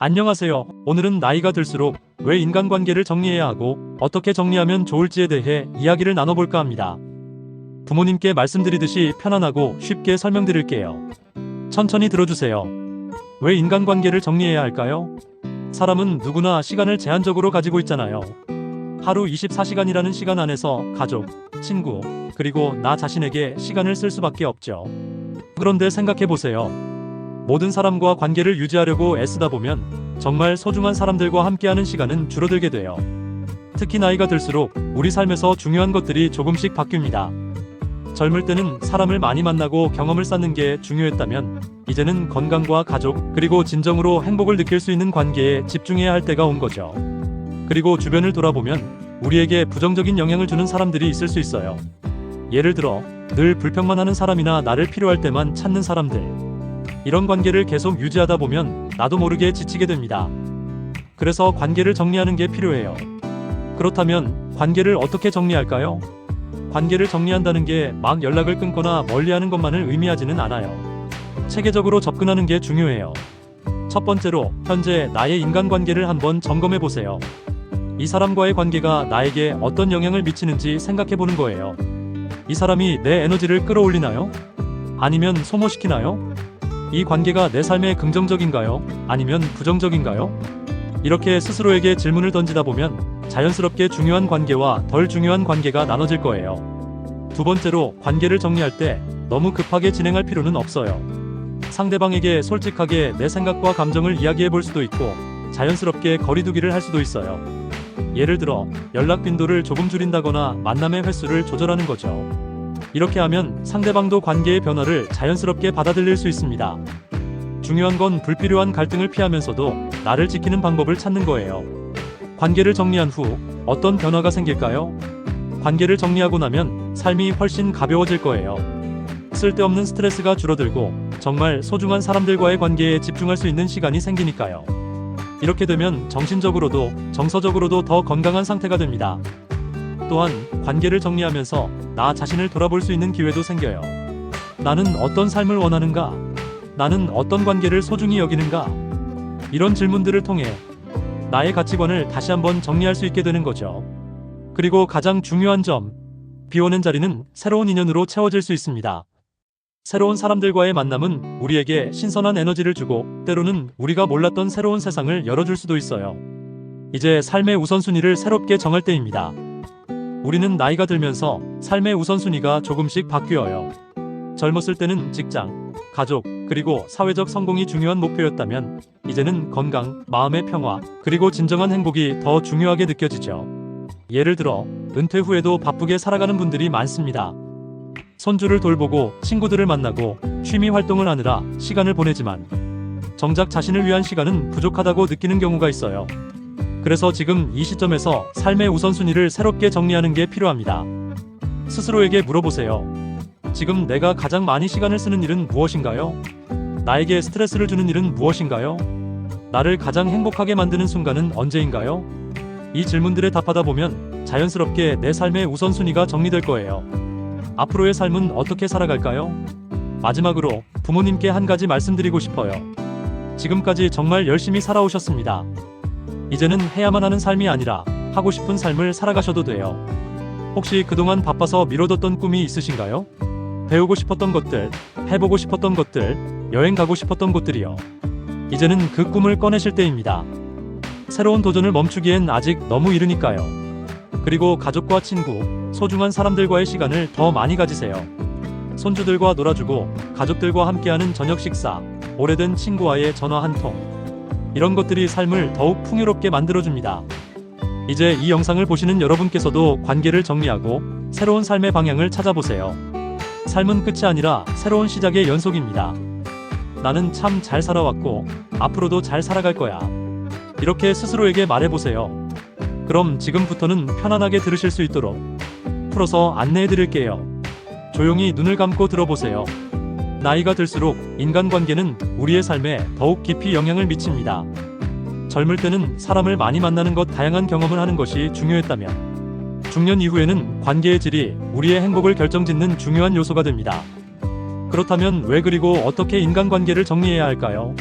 안녕하세요. 오늘은 나이가 들수록 왜 인간관계를 정리해야 하고 어떻게 정리하면 좋을지에 대해 이야기를 나눠볼까 합니다. 부모님께 말씀드리듯이 편안하고 쉽게 설명드릴게요. 천천히 들어주세요. 왜 인간관계를 정리해야 할까요? 사람은 누구나 시간을 제한적으로 가지고 있잖아요. 하루 24시간이라는 시간 안에서 가족, 친구, 그리고 나 자신에게 시간을 쓸 수밖에 없죠. 그런데 생각해보세요. 모든 사람과 관계를 유지하려고 애쓰다 보면 정말 소중한 사람들과 함께하는 시간은 줄어들게 돼요. 특히 나이가 들수록 우리 삶에서 중요한 것들이 조금씩 바뀝니다. 젊을 때는 사람을 많이 만나고 경험을 쌓는 게 중요했다면 이제는 건강과 가족, 그리고 진정으로 행복을 느낄 수 있는 관계에 집중해야 할 때가 온 거죠. 그리고 주변을 돌아보면 우리에게 부정적인 영향을 주는 사람들이 있을 수 있어요. 예를 들어 늘 불평만 하는 사람이나 나를 필요할 때만 찾는 사람들. 이런 관계를 계속 유지하다 보면 나도 모르게 지치게 됩니다. 그래서 관계를 정리하는 게 필요해요. 그렇다면 관계를 어떻게 정리할까요? 관계를 정리한다는 게 막 연락을 끊거나 멀리하는 것만을 의미하지는 않아요. 체계적으로 접근하는 게 중요해요. 첫 번째로 현재 나의 인간관계를 한번 점검해 보세요. 이 사람과의 관계가 나에게 어떤 영향을 미치는지 생각해 보는 거예요. 이 사람이 내 에너지를 끌어올리나요? 아니면 소모시키나요? 이 관계가 내 삶에 긍정적인가요? 아니면 부정적인가요? 이렇게 스스로에게 질문을 던지다 보면 자연스럽게 중요한 관계와 덜 중요한 관계가 나눠질 거예요. 두 번째로 관계를 정리할 때 너무 급하게 진행할 필요는 없어요. 상대방에게 솔직하게 내 생각과 감정을 이야기해 볼 수도 있고 자연스럽게 거리두기를 할 수도 있어요. 예를 들어 연락 빈도를 조금 줄인다거나 만남의 횟수를 조절하는 거죠. 이렇게 하면 상대방도 관계의 변화를 자연스럽게 받아들일 수 있습니다. 중요한 건 불필요한 갈등을 피하면서도 나를 지키는 방법을 찾는 거예요. 관계를 정리한 후 어떤 변화가 생길까요? 관계를 정리하고 나면 삶이 훨씬 가벼워질 거예요. 쓸데없는 스트레스가 줄어들고 정말 소중한 사람들과의 관계에 집중할 수 있는 시간이 생기니까요. 이렇게 되면 정신적으로도 정서적으로도 더 건강한 상태가 됩니다. 또한 관계를 정리하면서 나 자신을 돌아볼 수 있는 기회도 생겨요. 나는 어떤 삶을 원하는가? 나는 어떤 관계를 소중히 여기는가? 이런 질문들을 통해 나의 가치관을 다시 한번 정리할 수 있게 되는 거죠. 그리고 가장 중요한 점, 비오는 자리는 새로운 인연으로 채워질 수 있습니다. 새로운 사람들과의 만남은 우리에게 신선한 에너지를 주고 때로는 우리가 몰랐던 새로운 세상을 열어줄 수도 있어요. 이제 삶의 우선순위를 새롭게 정할 때입니다. 우리는 나이가 들면서 삶의 우선순위가 조금씩 바뀌어요. 젊었을 때는 직장, 가족, 그리고 사회적 성공이 중요한 목표였다면 이제는 건강, 마음의 평화, 그리고 진정한 행복이 더 중요하게 느껴지죠. 예를 들어 은퇴 후에도 바쁘게 살아가는 분들이 많습니다. 손주를 돌보고 친구들을 만나고 취미 활동을 하느라 시간을 보내지만 정작 자신을 위한 시간은 부족하다고 느끼는 경우가 있어요. 그래서 지금 이 시점에서 삶의 우선순위를 새롭게 정리하는 게 필요합니다. 스스로에게 물어보세요. 지금 내가 가장 많이 시간을 쓰는 일은 무엇인가요? 나에게 스트레스를 주는 일은 무엇인가요? 나를 가장 행복하게 만드는 순간은 언제인가요? 이 질문들에 답하다 보면 자연스럽게 내 삶의 우선순위가 정리될 거예요. 앞으로의 삶은 어떻게 살아갈까요? 마지막으로 부모님께 한 가지 말씀드리고 싶어요. 지금까지 정말 열심히 살아오셨습니다. 이제는 해야만 하는 삶이 아니라 하고 싶은 삶을 살아가셔도 돼요. 혹시 그동안 바빠서 미뤄뒀던 꿈이 있으신가요? 배우고 싶었던 것들, 해보고 싶었던 것들, 여행 가고 싶었던 곳들이요. 이제는 그 꿈을 꺼내실 때입니다. 새로운 도전을 멈추기엔 아직 너무 이르니까요. 그리고 가족과 친구, 소중한 사람들과의 시간을 더 많이 가지세요. 손주들과 놀아주고 가족들과 함께하는 저녁 식사, 오래된 친구와의 전화 한 통. 이런 것들이 삶을 더욱 풍요롭게 만들어줍니다. 이제 이 영상을 보시는 여러분께서도 관계를 정리하고 새로운 삶의 방향을 찾아보세요. 삶은 끝이 아니라 새로운 시작의 연속입니다. 나는 참 잘 살아왔고 앞으로도 잘 살아갈 거야. 이렇게 스스로에게 말해보세요. 그럼 지금부터는 편안하게 들으실 수 있도록 풀어서 안내해드릴게요. 조용히 눈을 감고 들어보세요. 나이가 들수록 인간관계는 우리의 삶에 더욱 깊이 영향을 미칩니다. 젊을 때는 사람을 많이 만나는 것, 다양한 경험을 하는 것이 중요했다면 중년 이후에는 관계의 질이 우리의 행복을 결정짓는 중요한 요소가 됩니다. 그렇다면 왜 그리고 어떻게 인간관계를 정리해야 할까요?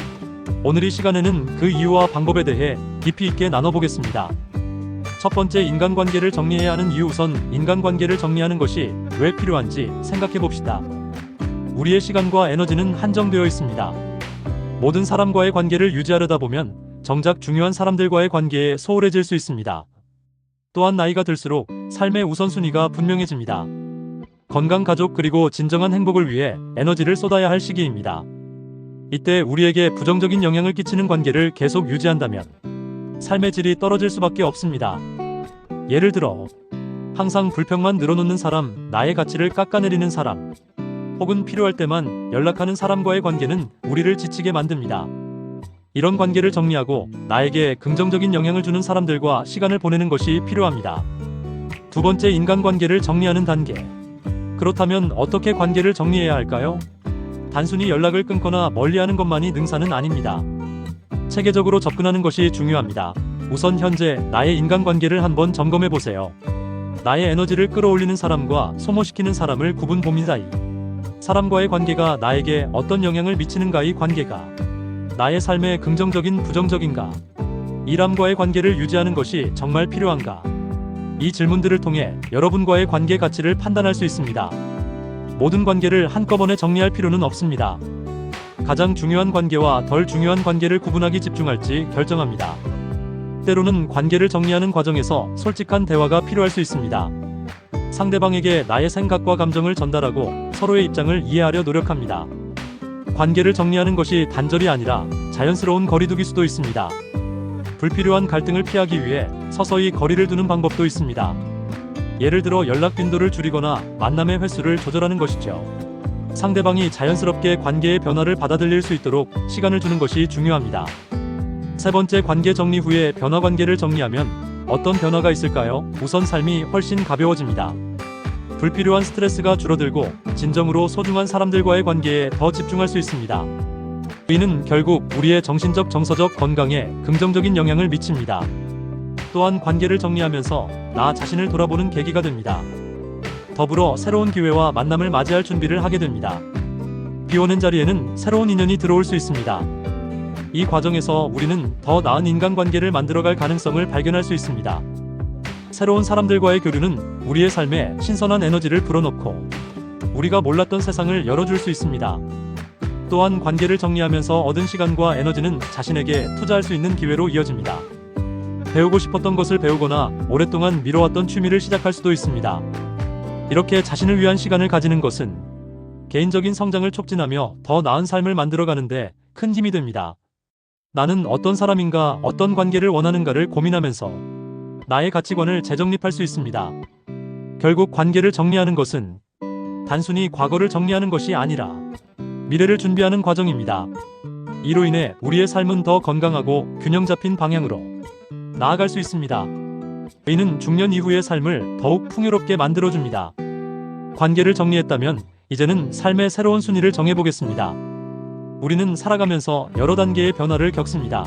오늘 이 시간에는 그 이유와 방법에 대해 깊이 있게 나눠보겠습니다. 첫 번째, 인간관계를 정리해야 하는 이유. 우선 인간관계를 정리하는 것이 왜 필요한지 생각해봅시다. 우리의 시간과 에너지는 한정되어 있습니다. 모든 사람과의 관계를 유지하려다 보면 정작 중요한 사람들과의 관계에 소홀해질 수 있습니다. 또한 나이가 들수록 삶의 우선순위가 분명해집니다. 건강, 가족, 그리고 진정한 행복을 위해 에너지를 쏟아야 할 시기입니다. 이때 우리에게 부정적인 영향을 끼치는 관계를 계속 유지한다면 삶의 질이 떨어질 수밖에 없습니다. 예를 들어 항상 불평만 늘어놓는 사람, 나의 가치를 깎아내리는 사람, 혹은 필요할 때만 연락하는 사람과의 관계는 우리를 지치게 만듭니다. 이런 관계를 정리하고 나에게 긍정적인 영향을 주는 사람들과 시간을 보내는 것이 필요합니다. 두 번째, 인간관계를 정리하는 단계. 그렇다면 어떻게 관계를 정리해야 할까요? 단순히 연락을 끊거나 멀리하는 것만이 능사는 아닙니다. 체계적으로 접근하는 것이 중요합니다. 우선 현재 나의 인간관계를 한번 점검해 보세요. 나의 에너지를 끌어올리는 사람과 소모시키는 사람을 구분 봅니다. 이 사람과의 관계가 나에게 어떤 영향을 미치는가? 이 관계가 나의 삶에 긍정적인, 부정적인가? 이 사람과의 관계를 유지하는 것이 정말 필요한가? 이 질문들을 통해 여러분과의 관계 가치를 판단할 수 있습니다. 모든 관계를 한꺼번에 정리할 필요는 없습니다. 가장 중요한 관계와 덜 중요한 관계를 구분하기 집중할지 결정합니다. 때로는 관계를 정리하는 과정에서 솔직한 대화가 필요할 수 있습니다. 상대방에게 나의 생각과 감정을 전달하고 서로의 입장을 이해하려 노력합니다. 관계를 정리하는 것이 단절이 아니라 자연스러운 거리두기일 수도 있습니다. 불필요한 갈등을 피하기 위해 서서히 거리를 두는 방법도 있습니다. 예를 들어 연락 빈도를 줄이거나 만남의 횟수를 조절하는 것이죠. 상대방이 자연스럽게 관계의 변화를 받아들일 수 있도록 시간을 주는 것이 중요합니다. 세 번째, 관계 정리 후에 변화. 관계를 정리하면 어떤 변화가 있을까요? 우선 삶이 훨씬 가벼워집니다. 불필요한 스트레스가 줄어들고 진정으로 소중한 사람들과의 관계에 더 집중할 수 있습니다. 이는 결국 우리의 정신적, 정서적 건강에 긍정적인 영향을 미칩니다. 또한 관계를 정리하면서 나 자신을 돌아보는 계기가 됩니다. 더불어 새로운 기회와 만남을 맞이할 준비를 하게 됩니다. 비오는 자리에는 새로운 인연이 들어올 수 있습니다. 이 과정에서 우리는 더 나은 인간관계를 만들어갈 가능성을 발견할 수 있습니다. 새로운 사람들과의 교류는 우리의 삶에 신선한 에너지를 불어넣고 우리가 몰랐던 세상을 열어줄 수 있습니다. 또한 관계를 정리하면서 얻은 시간과 에너지는 자신에게 투자할 수 있는 기회로 이어집니다. 배우고 싶었던 것을 배우거나 오랫동안 미뤄왔던 취미를 시작할 수도 있습니다. 이렇게 자신을 위한 시간을 가지는 것은 개인적인 성장을 촉진하며 더 나은 삶을 만들어가는데 큰 힘이 됩니다. 나는 어떤 사람인가, 어떤 관계를 원하는가를 고민하면서 나의 가치관을 재정립할 수 있습니다. 결국 관계를 정리하는 것은 단순히 과거를 정리하는 것이 아니라 미래를 준비하는 과정입니다. 이로 인해 우리의 삶은 더 건강하고 균형 잡힌 방향으로 나아갈 수 있습니다. 이는 중년 이후의 삶을 더욱 풍요롭게 만들어줍니다. 관계를 정리했다면 이제는 삶의 새로운 순위를 정해보겠습니다. 우리는 살아가면서 여러 단계의 변화를 겪습니다.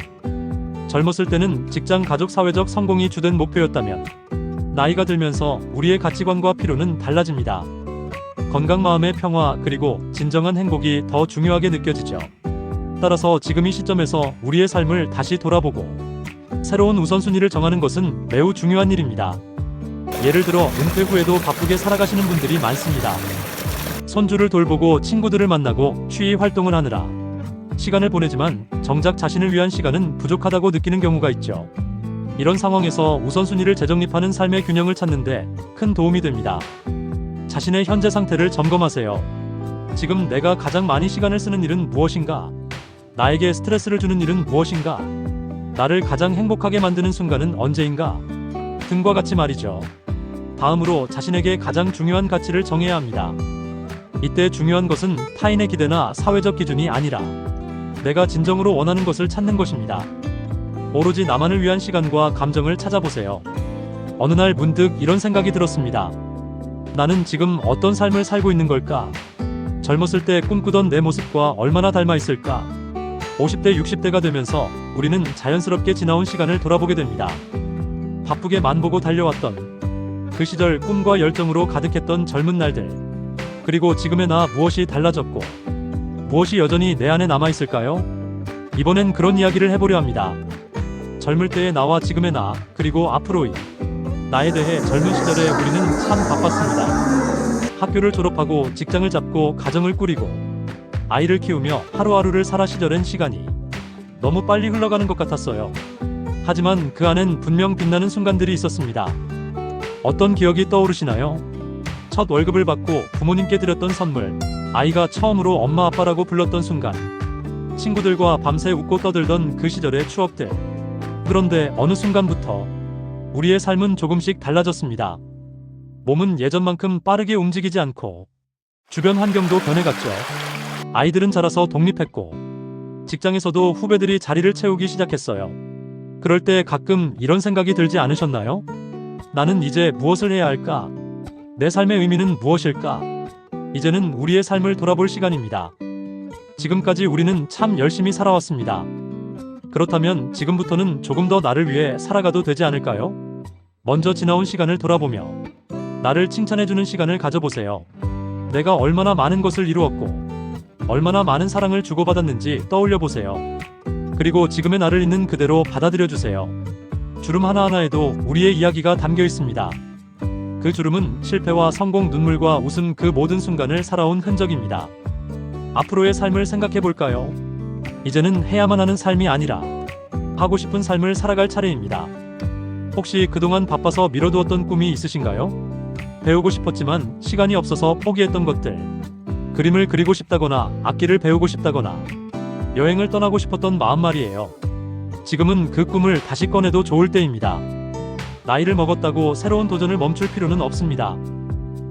젊었을 때는 직장, 가족, 사회적 성공이 주된 목표였다면 나이가 들면서 우리의 가치관과 필요는 달라집니다. 건강, 마음의 평화, 그리고 진정한 행복이 더 중요하게 느껴지죠. 따라서 지금 이 시점에서 우리의 삶을 다시 돌아보고 새로운 우선순위를 정하는 것은 매우 중요한 일입니다. 예를 들어 은퇴 후에도 바쁘게 살아가시는 분들이 많습니다. 손주를 돌보고 친구들을 만나고 취미 활동을 하느라 시간을 보내지만 정작 자신을 위한 시간은 부족하다고 느끼는 경우가 있죠. 이런 상황에서 우선순위를 재정립하는 삶의 균형을 찾는데 큰 도움이 됩니다. 자신의 현재 상태를 점검하세요. 지금 내가 가장 많이 시간을 쓰는 일은 무엇인가? 나에게 스트레스를 주는 일은 무엇인가? 나를 가장 행복하게 만드는 순간은 언제인가? 등과 같이 말이죠. 다음으로 자신에게 가장 중요한 가치를 정해야 합니다. 이때 중요한 것은 타인의 기대나 사회적 기준이 아니라 내가 진정으로 원하는 것을 찾는 것입니다. 오로지 나만을 위한 시간과 감정을 찾아보세요. 어느 날 문득 이런 생각이 들었습니다. 나는 지금 어떤 삶을 살고 있는 걸까? 젊었을 때 꿈꾸던 내 모습과 얼마나 닮아 있을까? 50대, 60대가 되면서 우리는 자연스럽게 지나온 시간을 돌아보게 됩니다. 바쁘게 만보고 달려왔던 그 시절, 꿈과 열정으로 가득했던 젊은 날들. 그리고 지금의 나, 무엇이 달라졌고 무엇이 여전히 내 안에 남아있을까요? 이번엔 그런 이야기를 해보려 합니다. 젊을 때의 나와 지금의 나, 그리고 앞으로의 나에 대해. 젊은 시절에 우리는 참 바빴습니다. 학교를 졸업하고 직장을 잡고 가정을 꾸리고 아이를 키우며 하루하루를 살아. 시절엔 시간이 너무 빨리 흘러가는 것 같았어요. 하지만 그 안엔 분명 빛나는 순간들이 있었습니다. 어떤 기억이 떠오르시나요? 첫 월급을 받고 부모님께 드렸던 선물, 아이가 처음으로 엄마 아빠라고 불렀던 순간, 친구들과 밤새 웃고 떠들던 그 시절의 추억들. 그런데 어느 순간부터 우리의 삶은 조금씩 달라졌습니다. 몸은 예전만큼 빠르게 움직이지 않고 주변 환경도 변해갔죠. 아이들은 자라서 독립했고 직장에서도 후배들이 자리를 채우기 시작했어요. 그럴 때 가끔 이런 생각이 들지 않으셨나요? 나는 이제 무엇을 해야 할까? 내 삶의 의미는 무엇일까? 이제는 우리의 삶을 돌아볼 시간입니다. 지금까지 우리는 참 열심히 살아왔습니다. 그렇다면 지금부터는 조금 더 나를 위해 살아가도 되지 않을까요? 먼저 지나온 시간을 돌아보며 나를 칭찬해주는 시간을 가져보세요. 내가 얼마나 많은 것을 이루었고 얼마나 많은 사랑을 주고받았는지 떠올려보세요. 그리고 지금의 나를 있는 그대로 받아들여주세요. 주름 하나하나에도 우리의 이야기가 담겨 있습니다. 그 주름은 실패와 성공, 눈물과 웃음, 그 모든 순간을 살아온 흔적입니다. 앞으로의 삶을 생각해볼까요? 이제는 해야만 하는 삶이 아니라 하고 싶은 삶을 살아갈 차례입니다. 혹시 그동안 바빠서 미뤄두었던 꿈이 있으신가요? 배우고 싶었지만 시간이 없어서 포기했던 것들, 그림을 그리고 싶다거나 악기를 배우고 싶다거나 여행을 떠나고 싶었던 마음 말이에요. 지금은 그 꿈을 다시 꺼내도 좋을 때입니다. 나이를 먹었다고 새로운 도전을 멈출 필요는 없습니다.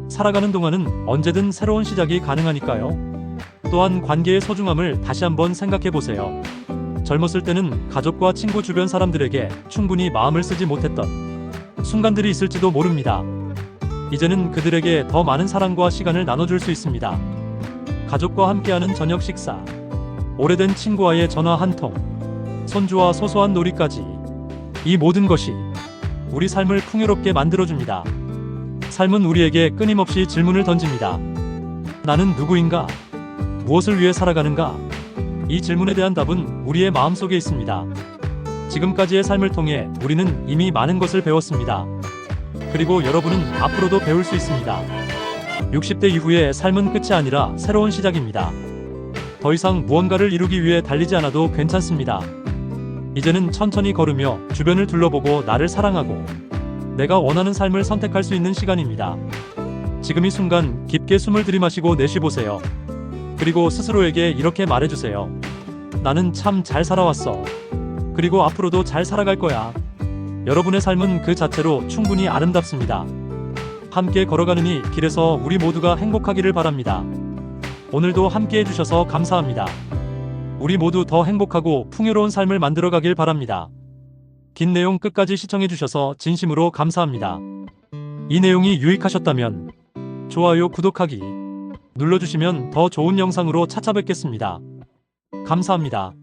살아가는 동안은 언제든 새로운 시작이 가능하니까요. 또한 관계의 소중함을 다시 한번 생각해보세요. 젊었을 때는 가족과 친구, 주변 사람들에게 충분히 마음을 쓰지 못했던 순간들이 있을지도 모릅니다. 이제는 그들에게 더 많은 사랑과 시간을 나눠줄 수 있습니다. 가족과 함께하는 저녁 식사, 오래된 친구와의 전화 한 통, 손주와 소소한 놀이까지, 이 모든 것이 우리 삶을 풍요롭게 만들어줍니다. 삶은 우리에게 끊임없이 질문을 던집니다. 나는 누구인가? 무엇을 위해 살아가는가? 이 질문에 대한 답은 우리의 마음속에 있습니다. 지금까지의 삶을 통해 우리는 이미 많은 것을 배웠습니다. 그리고 여러분은 앞으로도 배울 수 있습니다. 60대 이후의 삶은 끝이 아니라 새로운 시작입니다. 더 이상 무언가를 이루기 위해 달리지 않아도 괜찮습니다. 이제는 천천히 걸으며 주변을 둘러보고 나를 사랑하고 내가 원하는 삶을 선택할 수 있는 시간입니다. 지금 이 순간 깊게 숨을 들이마시고 내쉬보세요. 그리고 스스로에게 이렇게 말해주세요. 나는 참 잘 살아왔어. 그리고 앞으로도 잘 살아갈 거야. 여러분의 삶은 그 자체로 충분히 아름답습니다. 함께 걸어가는 이 길에서 우리 모두가 행복하기를 바랍니다. 오늘도 함께 해주셔서 감사합니다. 우리 모두 더 행복하고 풍요로운 삶을 만들어가길 바랍니다. 긴 내용 끝까지 시청해주셔서 진심으로 감사합니다. 이 내용이 유익하셨다면 좋아요, 구독하기 눌러주시면 더 좋은 영상으로 찾아뵙겠습니다. 감사합니다.